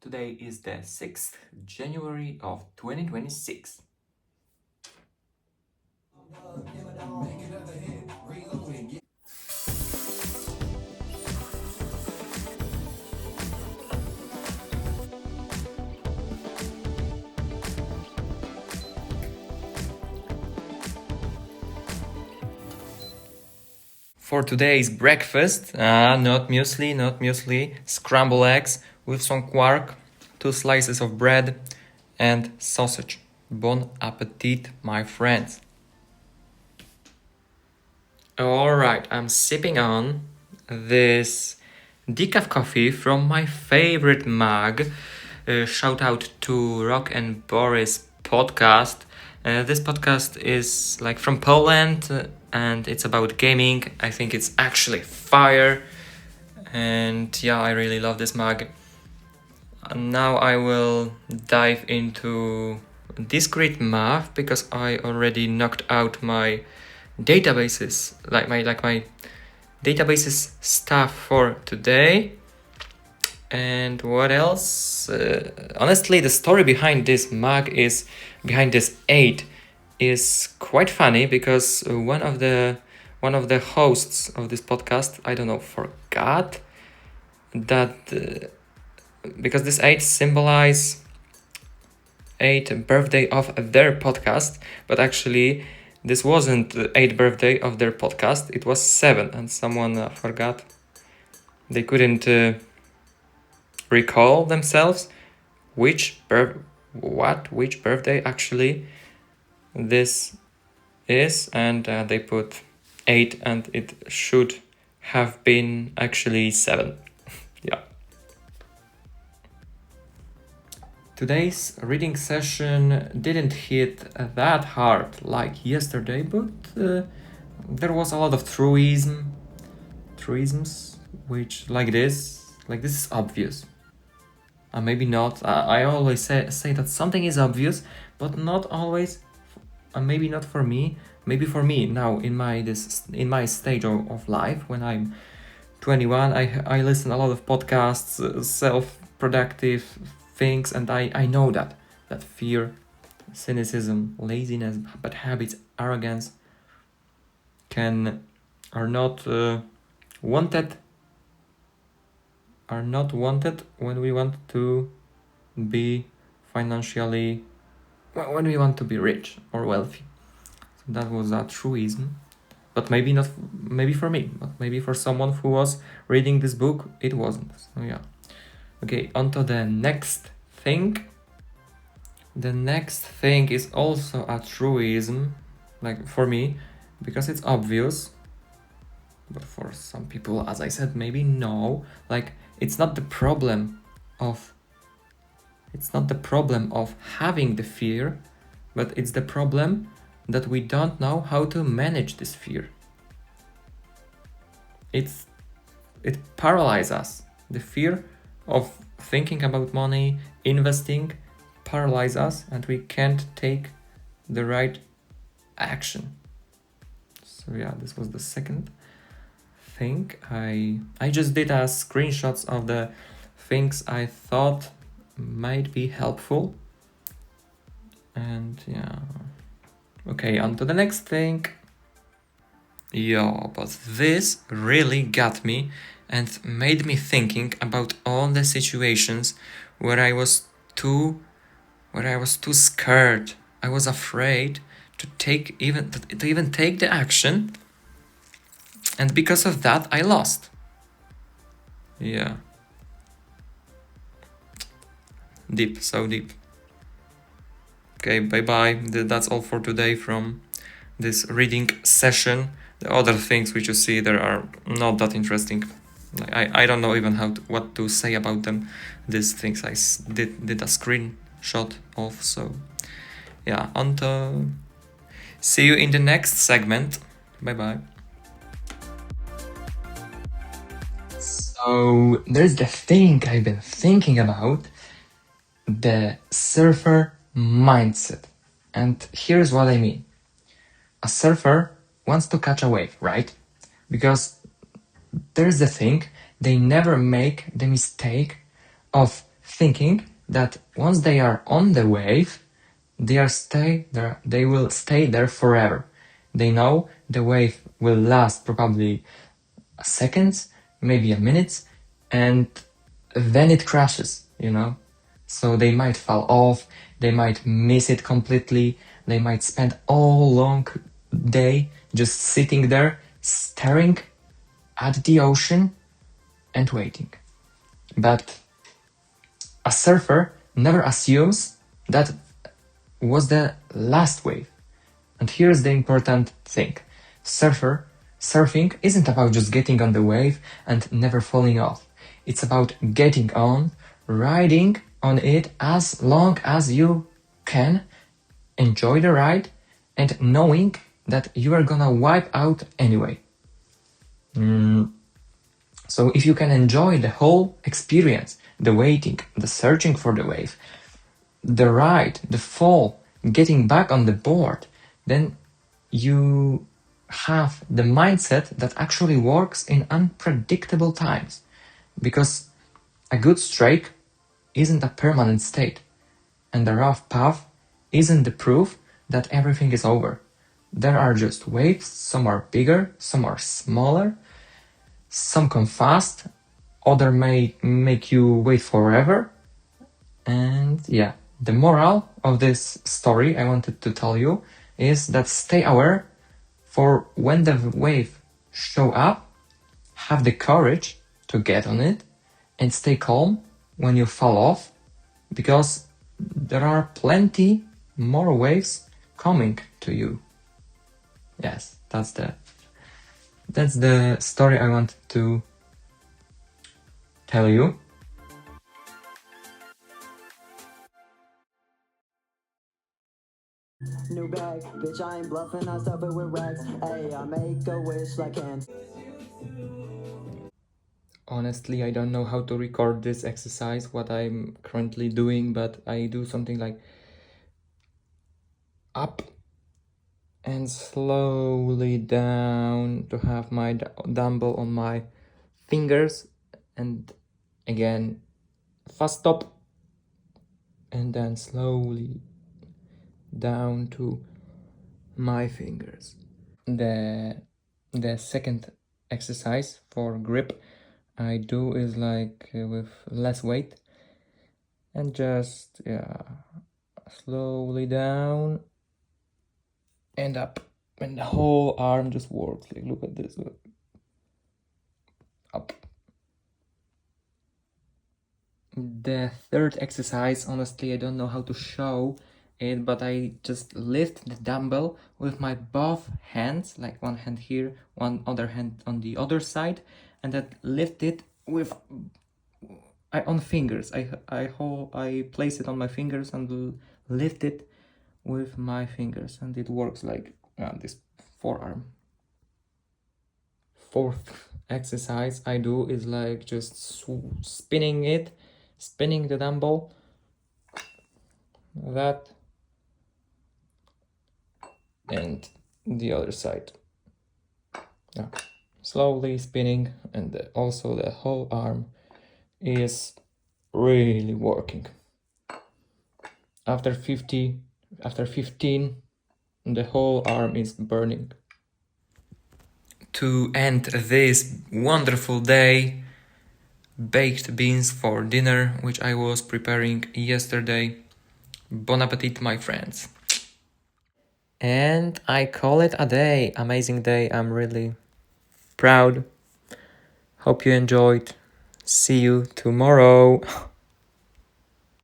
Today is the 6th January of 2026. For today's breakfast, not muesli, scrambled eggs with some quark, 2 slices of bread, and sausage. Bon appetit, my friends. Alright, I'm sipping on this decaf coffee from my favorite mug. Shout out to Rock and Boris podcast. This podcast is like from Poland and it's about gaming. I think it's actually fire. And yeah, I really love this mug. Now I will dive into discrete math because I already knocked out my databases, like my databases stuff for today. And what else? Honestly, the story behind this aid is quite funny because one of the hosts of this podcast, I don't know, forgot that because this aid symbolize 8th birthday of their podcast, but actually this wasn't the 8th birthday of their podcast, it was 7, and someone forgot. They couldn't recall themselves which birthday actually this is, and they put 8 and it should have been actually 7. Yeah. Today's reading session didn't hit that hard like yesterday, but there was a lot of truisms, which like this is obvious. Maybe not. I always say that something is obvious, but not always. Maybe not for me. Maybe for me now in my stage of life when I'm 21, I listen a lot of podcasts, self-productive things, and I know that fear, cynicism, laziness, bad habits, arrogance are not wanted when we want to be financially, when we want to be rich or wealthy. So that was a truism, but maybe not, maybe for me, but maybe for someone who was reading this book, it wasn't. So yeah. Okay, on to the next thing. The next thing is also a truism, like for me, because it's obvious, but for some people, as I said, maybe no. Like, it's not the problem of having the fear, but it's the problem that we don't know how to manage this fear. It paralyzes us. The fear of thinking about money, investing, paralyzes us, and we can't take the right action. So yeah, this was the second thing. I just did a screenshots of the things I thought might be helpful. And yeah. Okay, on to the next thing. Yo, but this really got me and made me thinking about all the situations where I was too scared. I was afraid to even take the action, and because of that I lost. Yeah. Deep, so deep. Okay, bye-bye. That's all for today from this reading session. The other things which you see there are not that interesting. I don't know even what to say about them. These things I did a screenshot of. So yeah, see you in the next segment. Bye-bye. So there's the thing I've been thinking about, the surfer mindset. And here's what I mean. A surfer wants to catch a wave, right? Because there's the thing, they never make the mistake of thinking that once they are on the wave, they will stay there forever. They know the wave will last probably seconds, maybe a minute, and then it crashes, you know? So they might fall off, they might miss it completely, they might spend all long day just sitting there, staring at the ocean and waiting. But a surfer never assumes that was the last wave. And here's the important thing. Surfing isn't about just getting on the wave and never falling off. It's about getting on, riding on it as long as you can, enjoy the ride, and knowing that you are gonna wipe out anyway. So if you can enjoy the whole experience, the waiting, the searching for the wave, the ride, the fall, getting back on the board, then you have the mindset that actually works in unpredictable times. Because a good streak isn't a permanent state, and a rough path isn't the proof that everything is over. There are just waves, some are bigger, some are smaller, some come fast, other may make you wait forever. And yeah, the moral of this story I wanted to tell you is that stay aware for when the wave show up, have the courage to get on it, and stay calm when you fall off, because there are plenty more waves coming to you. Yes, that's the story I wanted to tell you. New bag, bitch, I ain't bluffing, I stuff it with racks. Hey, I make a wish like can't. Honestly, I don't know how to record this exercise, what I'm currently doing, but I do something like up and slowly down to have my dumbbell on my fingers, and again fast stop, and then slowly down to my fingers. The second exercise for grip I do is like with less weight, and just slowly down and up, and the whole arm just works. Like, look at this, look. Up. The third exercise, honestly, I don't know how to show it, but I just lift the dumbbell with my both hands, like one hand here, one other hand on the other side, and then lift it with on fingers. I place it on my fingers and lift it with my fingers, and it works like this forearm. Fourth exercise I do is like just spinning the dumbbell, that, and the other side. Yeah. Slowly spinning, and also the whole arm is really working. After 15, the whole arm is burning. To end this wonderful day, baked beans for dinner, which I was preparing yesterday. Bon appetit, my friends. And I call it a day. Amazing day. I'm really proud. Hope you enjoyed. See you tomorrow.